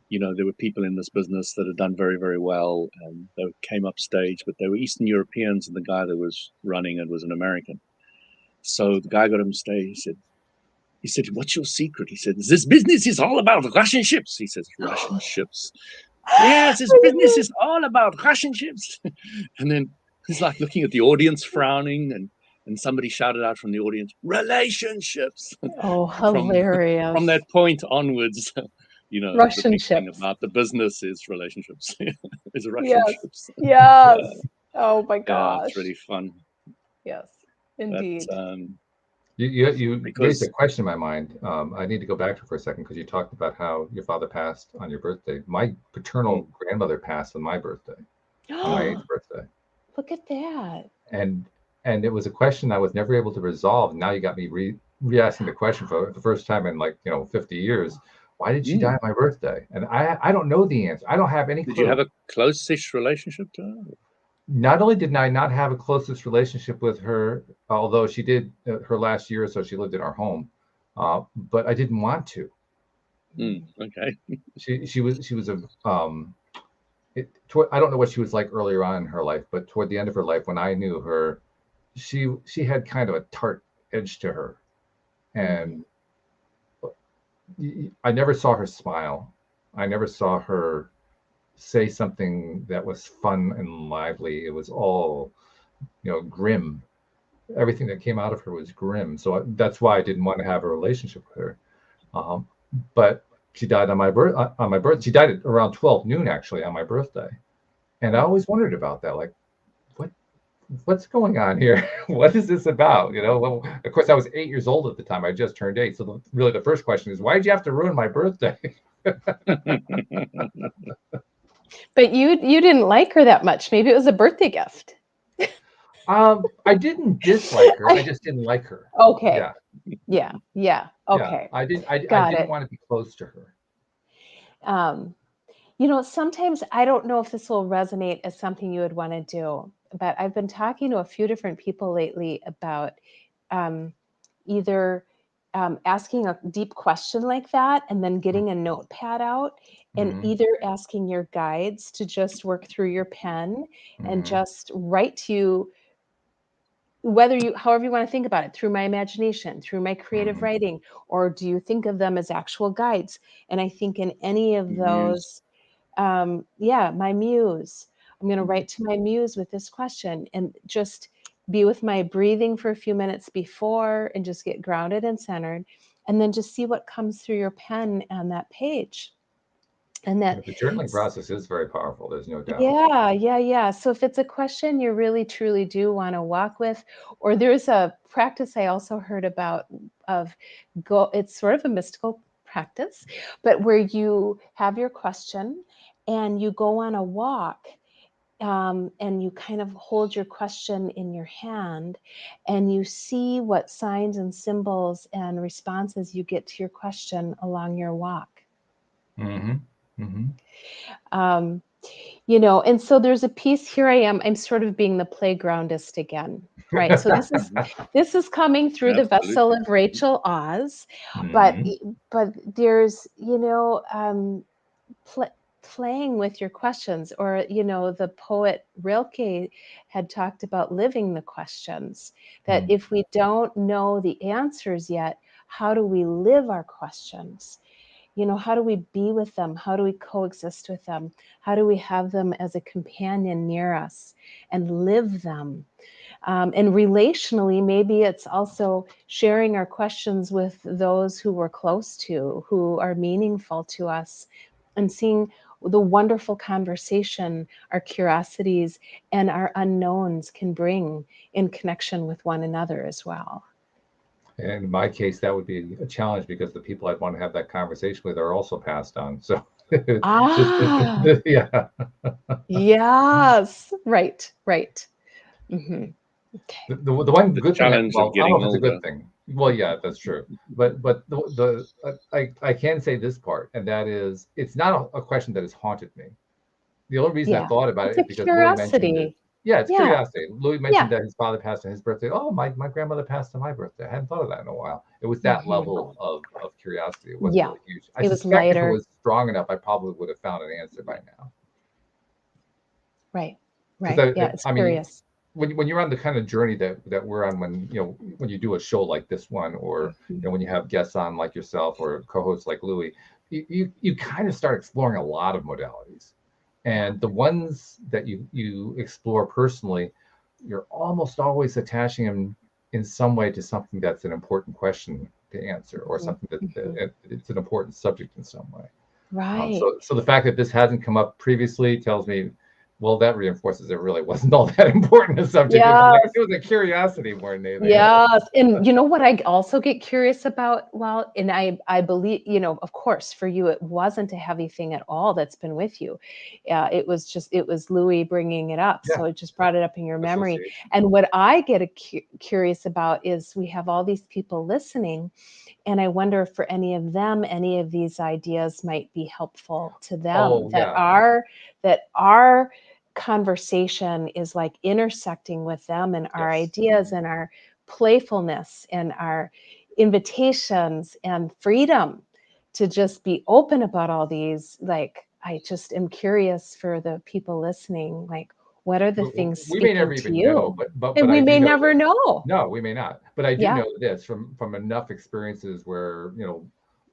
there were people in this business that had done very, very well, and they came up stage, but they were Eastern Europeans, and the guy that was running it was an American. So the guy got him stage. He said, "What's your secret?" He said, "This business is all about Russian ships." He says, "Russian ships." Yes, this business is all about Russian ships. And then he's like looking at the audience, frowning, and somebody shouted out from the audience, "Relationships!" Oh, hilarious! From that point onwards, Russian the big thing ships. about the business is relationships. Is Russian ships. Yes. Oh my gosh. Yeah, it's really fun. Yes, indeed. But, You raised a question in my mind. I need to go back to it for a second because you talked about how your father passed on your birthday. My paternal grandmother passed on my birthday, on my 8th birthday. Look at that. And it was a question I was never able to resolve. Now you got me re-asking the question for the first time in 50 years. Why did she die on my birthday? And I don't know the answer. I don't have any clue. Did you have a close-ish relationship to her? Not only did I not have a closest relationship with her, although she did her last year or so, she lived in our home, but I didn't want to. Okay. She was I don't know what she was like earlier on in her life, but toward the end of her life, when I knew her, she had kind of a tart edge to her, and I never saw her smile. I never saw her say something that was fun and lively. It was all, grim. Everything that came out of her was grim. So that's why I didn't want to have a relationship with her. Um, but she died on my birth. She died at around 12 noon, actually, on my birthday. And I always wondered about that. Like, what's going on here? What is this about? Well, of course, I was 8 years old at the time. I just turned 8. So really the first question is, why did you have to ruin my birthday? But you didn't like her that much. Maybe it was a birthday gift. I didn't dislike her. I just didn't like her. Okay. Yeah. Okay. I didn't want to be close to her. Sometimes I don't know if this will resonate as something you would want to do, but I've been talking to a few different people lately about either asking a deep question like that and then getting a notepad out and either asking your guides to just work through your pen and just write to you, however you want to think about it, through my imagination, through my creative writing, or do you think of them as actual guides? And I think in any of those, my muse, I'm going to write to my muse with this question and just be with my breathing for a few minutes before and just get grounded and centered, and then just see what comes through your pen on that page. And that the journaling process is very powerful. There's no doubt. Yeah. So if it's a question you really, truly do want to walk with, or there's a practice I also heard about it's sort of a mystical practice, but where you have your question and you go on a walk, and you kind of hold your question in your hand and you see what signs and symbols and responses you get to your question along your walk. And so there's a piece here. I'm sort of being the playgroundist again, right? So this is coming through the vessel of Rachel Oz, but there's playing with your questions, or the poet Rilke had talked about living the questions. That if we don't know the answers yet, how do we live our questions? How do we be with them? How do we coexist with them? How do we have them as a companion near us and live them? And relationally, maybe it's also sharing our questions with those who we're close to, who are meaningful to us, and seeing the wonderful conversation our curiosities and our unknowns can bring in connection with one another as well. And in my case, that would be a challenge because the people I'd want to have that conversation with are also passed on. So, yeah. Yes. Right. Okay. The one good challenge thing, of getting I don't know if it's a older. good thing. Well, yeah, that's true. But I can say this part, and that is, it's not a question that has haunted me. The only reason I thought about it is because Louis mentioned it. Yeah, it's curiosity. Louis mentioned that his father passed on his birthday. Oh, my grandmother passed on my birthday. I hadn't thought of that in a while. It was that level of curiosity. It wasn't really huge. I suspect lighter. If it was strong enough, I probably would have found an answer by now. Right. It's curious. When you're on the kind of journey that we're on, when you do a show like this one, or when you have guests on like yourself or co-hosts like Louis, you kind of start exploring a lot of modalities. And the ones that you explore personally, you're almost always attaching them in some way to something that's an important question to answer, or something that it's an important subject in some way. Right. So the fact that this hasn't come up previously tells me, well, that reinforces it really wasn't all that important a subject. Yes. It was a curiosity more than anything. Yes. And you know what I also get curious about? Well, and I believe, of course, for you, it wasn't a heavy thing at all that's been with you. It was Louis bringing it up. So it just brought it up in your memory. And what I get curious about is we have all these people listening, and I wonder if for any of them, any of these ideas might be helpful to them, that our conversation is like intersecting with them, and our ideas and our playfulness and our invitations and freedom to just be open about all these, like, I just am curious for the people listening, like, what are the things We may never speaking to even know, you? but And we I do may know never this. know. No, we may not. But I do Yeah. know this from enough experiences where,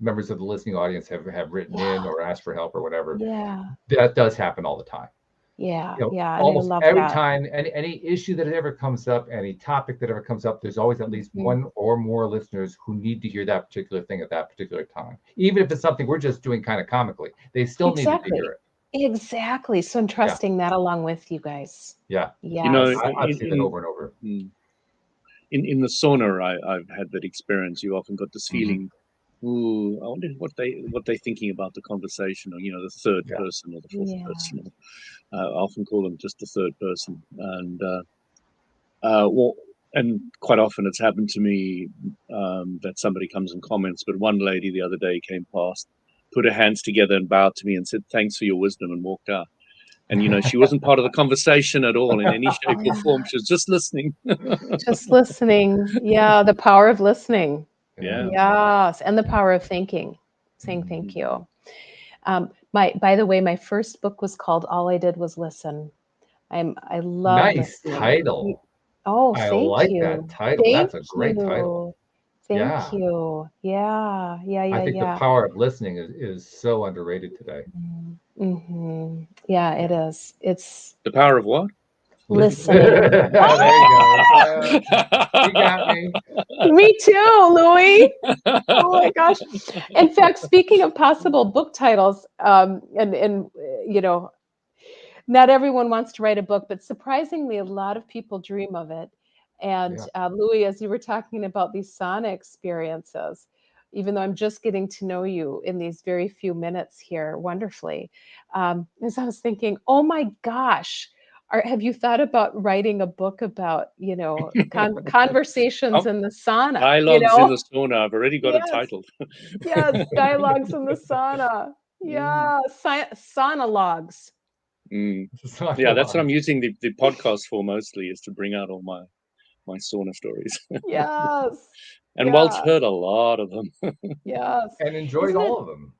members of the listening audience have written in or asked for help or whatever. Yeah. That does happen all the time. Yeah. Yeah. And I Almost love every that. time, any issue that ever comes up, any topic that ever comes up, there's always at least one or more listeners who need to hear that particular thing at that particular time. Even if it's something we're just doing kind of comically, they still needed to hear it. Exactly. So I'm trusting that along with you guys. Yeah. Yes. I've seen it over and over. In the sauna, I've had that experience. You often got this feeling, ooh, I wonder what they're thinking about the conversation, or the third person or the fourth person. I often call them just the third person, and and quite often it's happened to me that somebody comes and comments. But one lady the other day came past, put her hands together and bowed to me and said, "Thanks for your wisdom," and walked out. And she wasn't part of the conversation at all in any shape or form. She was just listening. Just listening. Yeah, the power of listening. Yeah. Yes, and the power of thinking, saying thank you. By the way, my first book was called All I Did Was Listen. I love Nice listening. title. Oh, I thank like you. that title. Thank That's a great title. Thank you. Yeah. I think the power of listening is so underrated today. Yeah, it is. It's the power of what? Listening. There you go. You got me. Me too, Louis. Oh my gosh. In fact, speaking of possible book titles, and not everyone wants to write a book, but surprisingly, a lot of people dream of it. And Louis, as you were talking about these sauna experiences, even though I'm just getting to know you in these very few minutes here wonderfully, as I was thinking, oh my gosh, have you thought about writing a book about, conversations in the sauna? Dialogues in the sauna. I've already got it titled. Yes, dialogues in the sauna. Yeah, sauna logs. Yeah, that's what I'm using the podcast for mostly, is to bring out all my sauna stories. Yes. And Walt's heard a lot of them. Yes. And enjoyed all of them.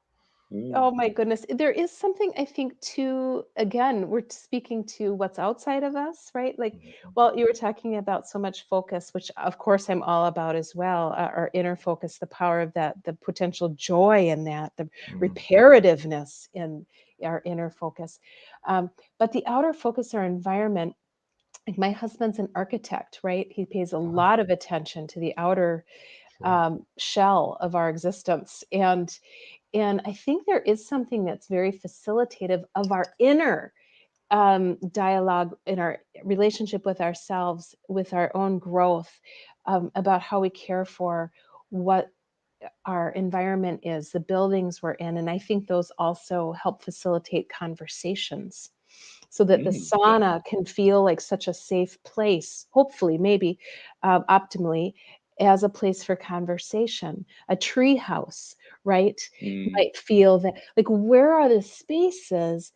Oh my goodness. There is something, I think, too, again, we're speaking to what's outside of us, right? Like, well, you were talking about so much focus, which of course I'm all about as well, our inner focus, the power of that, the potential joy in that, the reparativeness in our inner focus. But the outer focus, our environment, like my husband's an architect, right? He pays a lot of attention to the outer shell of our existence. And I think there is something that's very facilitative of our inner dialogue in our relationship with ourselves, with our own growth, about how we care for what our environment is, the buildings we're in. And I think those also help facilitate conversations so that the sauna can feel like such a safe place, hopefully, maybe optimally, as a place for conversation. A tree house, right, might feel that, like, where are the spaces,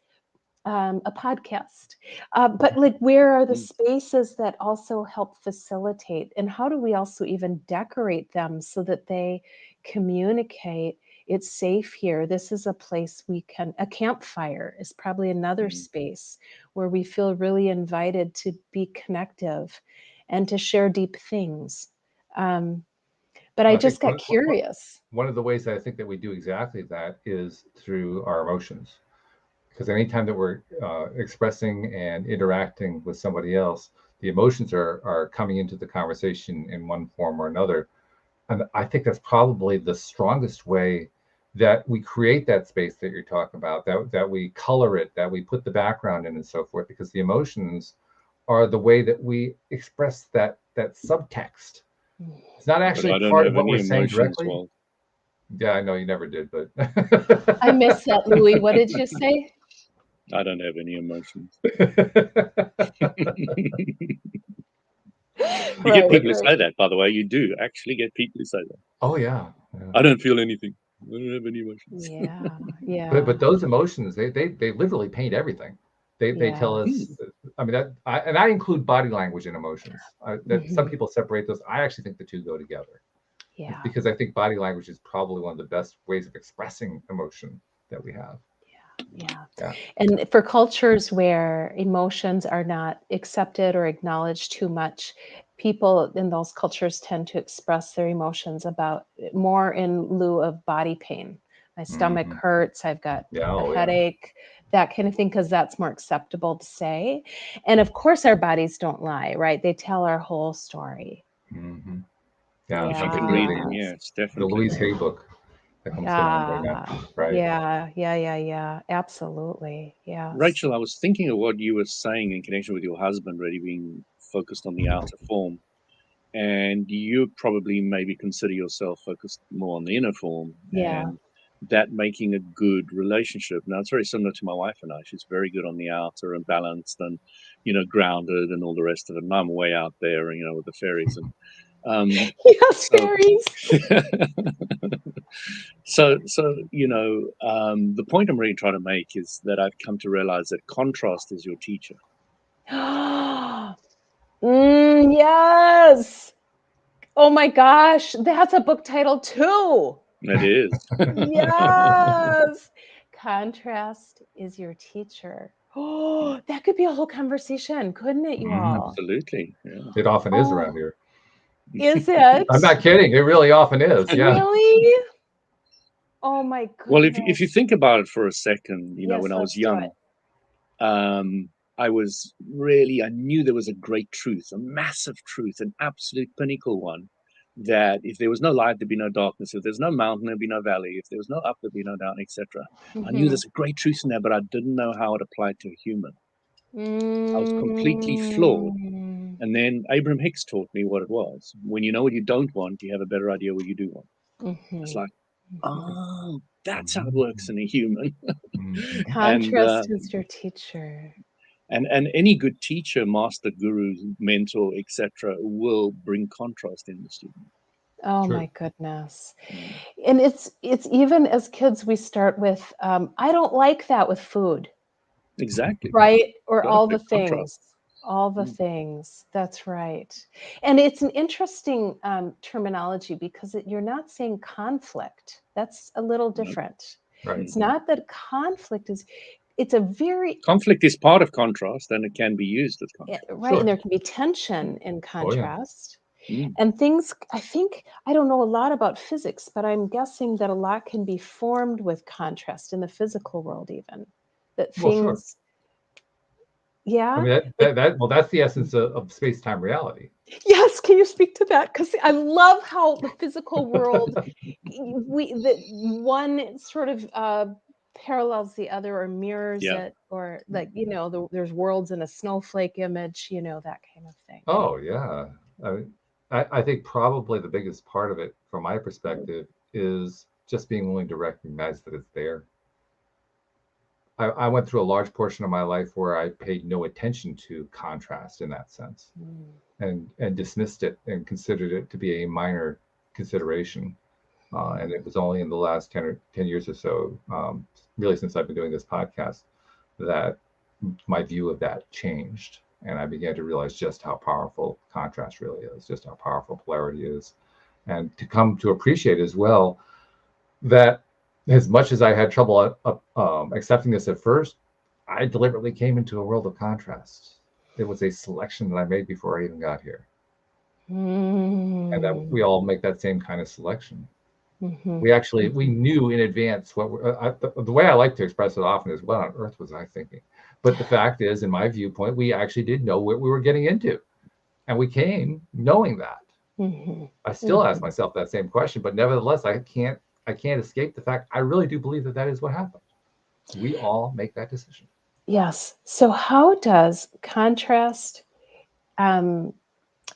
a podcast, but like, where are the spaces that also help facilitate, and how do we also even decorate them so that they communicate, it's safe here, this is a place we can, a campfire is probably another space where we feel really invited to be connective and to share deep things. But I just got curious. One of the ways that I think that we do exactly that is through our emotions. Because anytime that we're expressing and interacting with somebody else, the emotions are coming into the conversation in one form or another. And I think that's probably the strongest way that we create that space that you're talking about, that we color it, that we put the background in and so forth, because the emotions are the way that we express that subtext. It's not actually part of what we're saying directly. Walt. Yeah, I know you never did, but I missed that, Louis. What did you say? I don't have any emotions. You get people who say that, by the way. You do actually get people who say that. Oh, yeah. I don't feel anything. I don't have any emotions. Yeah. But those emotions, they literally paint everything. They tell us. I mean, I include body language and emotions. Some people separate those. I actually think the two go together. Because I think body language is probably one of the best ways of expressing emotion that we have. Yeah. Yeah. And for cultures where emotions are not accepted or acknowledged too much, people in those cultures tend to express their emotions about more in lieu of body pain. My stomach Mhm. hurts, I've got Yeah. a Oh, yeah. headache, that kind of thing, because that's more acceptable to say. And of course, our bodies don't lie, right? They tell our whole story. Hmm. Yeah. If you Like can the, read it, the, yes, the definitely. Louise Hay book that comes to mind right Yeah. now. Right. Yeah. Absolutely. Yes. Rachel, I was thinking of what you were saying in connection with your husband really being focused on the outer form. And you probably maybe consider yourself focused more on the inner form, Yeah. and that making a good relationship. Now, it's very similar to my wife and I. She's very good on the outer and balanced and, grounded and all the rest of it. And I'm way out there, with the fairies. And Yes, so, fairies. the point I'm really trying to make is that I've come to realize that contrast is your teacher. Yes. Oh my gosh, that's a book title too. It is. Yes. Contrast is your teacher. Oh, that could be a whole conversation, couldn't it, you Mhm. all? Absolutely. Yeah. It often is Oh, around here. is I'm it? not kidding. It really often is. Yeah. Really? Oh my Well, if you goodness. think about it for a second, when Yes, I was let's do young, it. I knew there was a great truth, a massive truth, an absolute pinnacle one, that if there was no light, there'd be no darkness. If there's no mountain, there'd be no valley. If there was no up, there'd be no down, etc. I knew Mhm. there's a great truth in there, but I didn't know how it applied to a human. I was completely flawed. Mm. And then Abraham Hicks taught me what it was. When you know what you don't want, you have a better idea what you do want. It's Mhm. like, Mhm. oh, that's how it Mhm. works in a human. Mhm. and Contrast is your teacher. and any good teacher, master, guru, mentor, etc., will bring contrast in the student. Oh True. my goodness. Mm. And it's even as kids, we start with, I don't like that with food, Exactly. right? Or all the Perfect contrast. things, all the Mm. things. That's right. And it's an interesting terminology because you're not saying conflict. That's a little No. different. Right. It's not that conflict is, it's a very, Conflict is part of contrast, and it can be used with contrast. right. And Sure. there can be tension in Oh, yeah. contrast. Mm. And things, I think, I don't know a lot about physics, but I'm guessing that a lot can be formed with contrast in the physical world, even. That Well, sure. things, I yeah. mean, Like, well, that's the essence of space-time reality. yes, can you speak to that? Because I love how the physical world, that one sort of parallels the other or mirrors Yeah. it, or like, there's worlds in a snowflake image, that kind of thing. Oh, yeah. I mean, I think probably the biggest part of it, from my perspective, is just being willing to recognize that it's there. I went through a large portion of my life where I paid no attention to contrast in that sense, Mm. and dismissed it and considered it to be a minor consideration. And it was only in the last 10 years or so, really since I've been doing this podcast, that my view of that changed. And I began to realize just how powerful contrast really is, just how powerful polarity is. And to come to appreciate as well that as much as I had trouble accepting this at first, I deliberately came into a world of contrast. It was a selection that I made before I even got here. And that we all make that same kind of selection. Mhm. We knew in advance what the way I like to express it often is, what on earth was I thinking? But the fact is, in my viewpoint, we actually did know what we were getting into, and we came knowing that. Mhm. I still ask Mhm. myself that same question, but nevertheless, I can't escape the fact I really do believe that that is what happened. We all make that decision. Yes. So how does contrast um,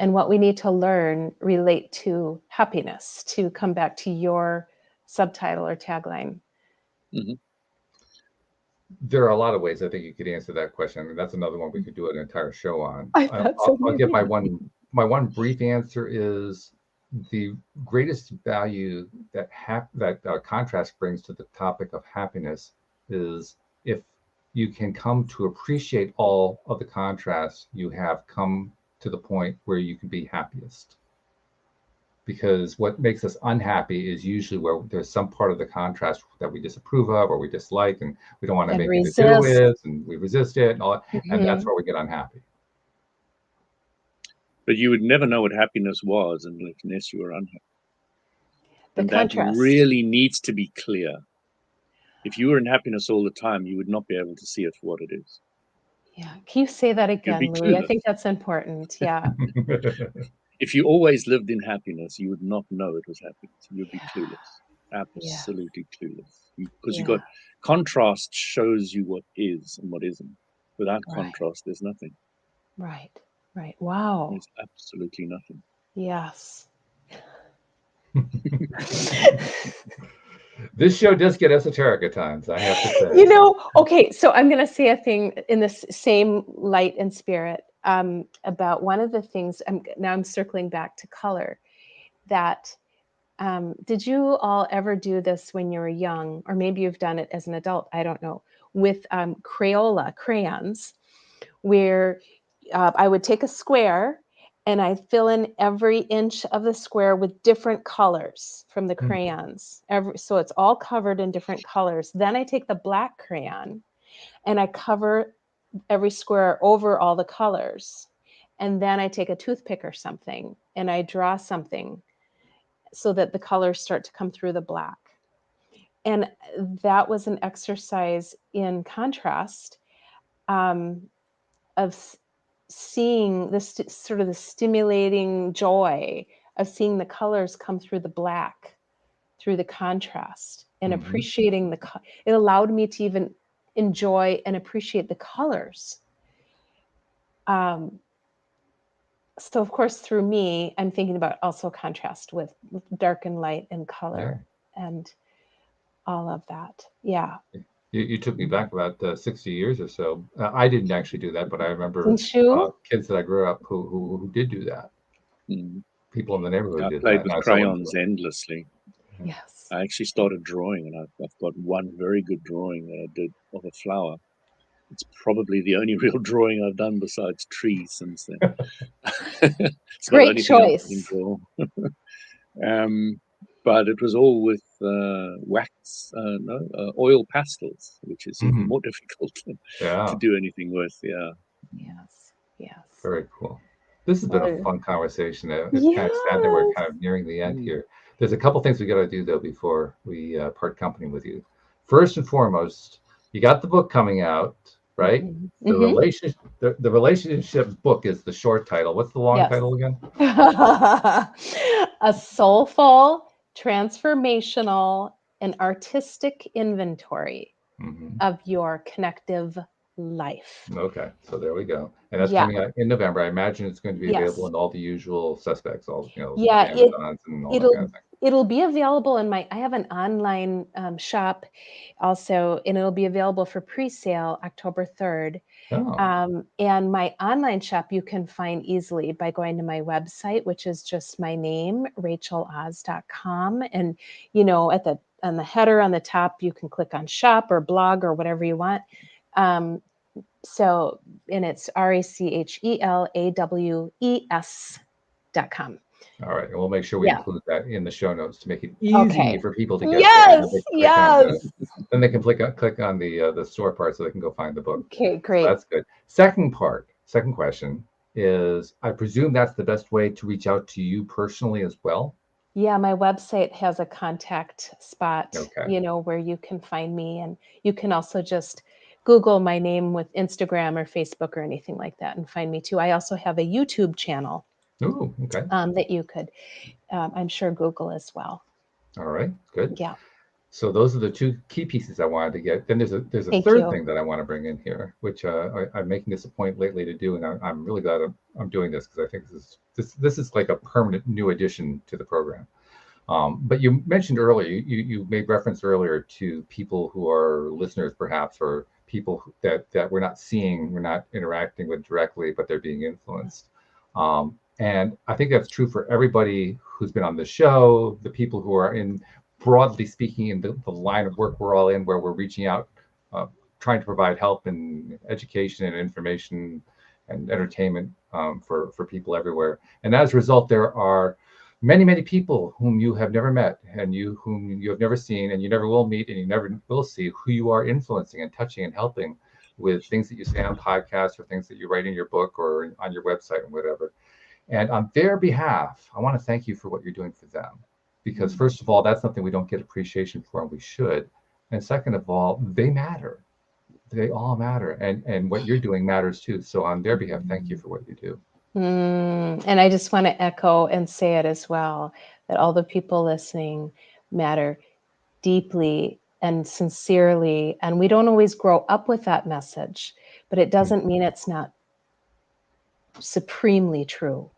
and what we need to learn relate to happiness? To come back to your subtitle or tagline. Hmm. There are a lot of ways I think you could answer that question. I mean, that's another one we could do an entire show on. I thought so, I'll give maybe. my one brief answer is the greatest value that contrast brings to the topic of happiness is if you can come to appreciate all of the contrasts, you have come to the point where you can be happiest. because what makes us unhappy is usually where there's some part of the contrast that we disapprove of or we dislike, and we don't want to And make it do resist. with, and we resist it, and all that, and that's where we get unhappy. But you would never know what happiness was unless you were unhappy. The And contrast. that really needs to be clear. If you were in happiness all the time, you would not be able to see it for what it is. Yeah. Can you say that again, Louis? I think that's important. Yeah. If you always lived in happiness, you would not know it was happiness. You'd be clueless. Absolutely clueless. Because you've got contrast shows you what is and what isn't. Without contrast, there's nothing. Right. Right. Wow. There's absolutely nothing. Yes. This show does get esoteric at times, I have to say. You know, okay, so I'm going to say a thing in this same light and spirit about one of the things. Now I'm circling back to color. That did you all ever do this when you were young, or maybe you've done it as an adult? I don't know. With Crayola crayons, where I would take a square and I fill in every inch of the square with different colors from the crayons. So it's all covered in different colors. Then I take the black crayon and I cover every square over all the colors. And then I take a toothpick or something and I draw something so that the colors start to come through the black. And that was an exercise in contrast of seeing this sort of the stimulating joy of seeing the colors come through the black, through the contrast, and appreciating it allowed me to even enjoy and appreciate the colors. So of course, through me, I'm thinking about also contrast with dark and light and color and all of that. Yeah. You took me back about 60 years or so. I didn't actually do that, but I remember kids that I grew up who did do that. People in the neighborhood did that. I played with crayons endlessly. Yes. I actually started drawing, and I've got one very good drawing that I did of a flower. It's probably the only real drawing I've done besides trees since then. It's Great choice. I can draw. But it was all with oil pastels, which is even more difficult to do anything with. Yeah. Yes. Yes. Very cool. This has been a fun conversation. It's kind of sad that we're kind of nearing the end here. There's a couple things we got to do though before we part company with you. First and foremost, you got the book coming out, right? The relationship book is the short title. What's the long title again? A Soulful, Transformational, and Artistic Inventory of Your Connective Life. Okay, so there we go, and that's coming out in November. I imagine it's going to be available in all the usual suspects, Amazons and all that kind of thing. It'll be available in I have an online shop also, and it'll be available for pre-sale October 3rd. And my online shop you can find easily by going to my website, which is just my name, racheloz.com. And, on the header on the top, you can click on shop or blog or whatever you want. And it's RACHELAWES.com. All right, and we'll make sure we include that in the show notes to make it easy for people to get there. Then they can click on the store part so they can go find the book. Okay, great. So that's good. Second question is, I presume that's the best way to reach out to you personally as well? Yeah, my website has a contact spot, where you can find me, and you can also just Google my name with Instagram or Facebook or anything like that and find me too. I also have a YouTube channel. Oh, okay. That you could, I'm sure, Google as well. All right, good. Yeah. So those are the two key pieces I wanted to get. Then there's a third thing that I want to bring in here, which I'm making this a point lately to do, and I'm really glad I'm doing this because I think this is like a permanent new addition to the program. But you mentioned earlier, you made reference earlier to people who are listeners, perhaps, or people that we're not seeing, we're not interacting with directly, but they're being influenced. And I think that's true for everybody who's been on the show, the people who are broadly speaking, in the line of work we're all in, where we're reaching out, trying to provide help and education and information and entertainment for people everywhere. And as a result, there are many, many people whom you have never met and whom you have never seen and you never will meet and you never will see, who you are influencing and touching and helping with things that you say on podcasts or things that you write in your book or on your website and whatever. And on their behalf, I want to thank you for what you're doing for them. Because first of all, that's something we don't get appreciation for, and we should. And second of all, they matter. They all matter. And what you're doing matters too. So on their behalf, thank you for what you do. And I just want to echo and say it as well, that all the people listening matter deeply and sincerely. And we don't always grow up with that message, but it doesn't mean it's not supremely true.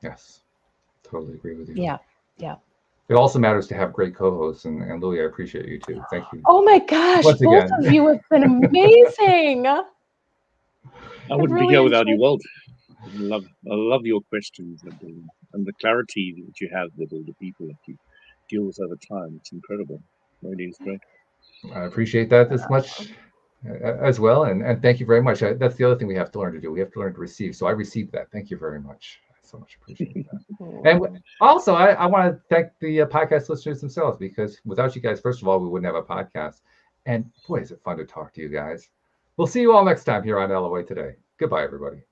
Yes, totally agree with you. Yeah, yeah. It also matters to have great co-hosts, and Louie, I appreciate you too. Thank you. Oh my gosh, Once both again. of you have been amazing. I wouldn't really be here without you, enjoyed- Walt. I love your questions and the clarity that you have with all the people that you deal with over time. It's incredible. Really is great. I appreciate that as much as well, and thank you very much. That's the other thing we have to learn to do. We have to learn to receive. So I received that. Thank you very much. I so much appreciate that. And also, I want to thank the podcast listeners themselves, because without you guys, first of all, we wouldn't have a podcast. And boy, is it fun to talk to you guys. We'll see you all next time here on LOA Today. Goodbye, everybody.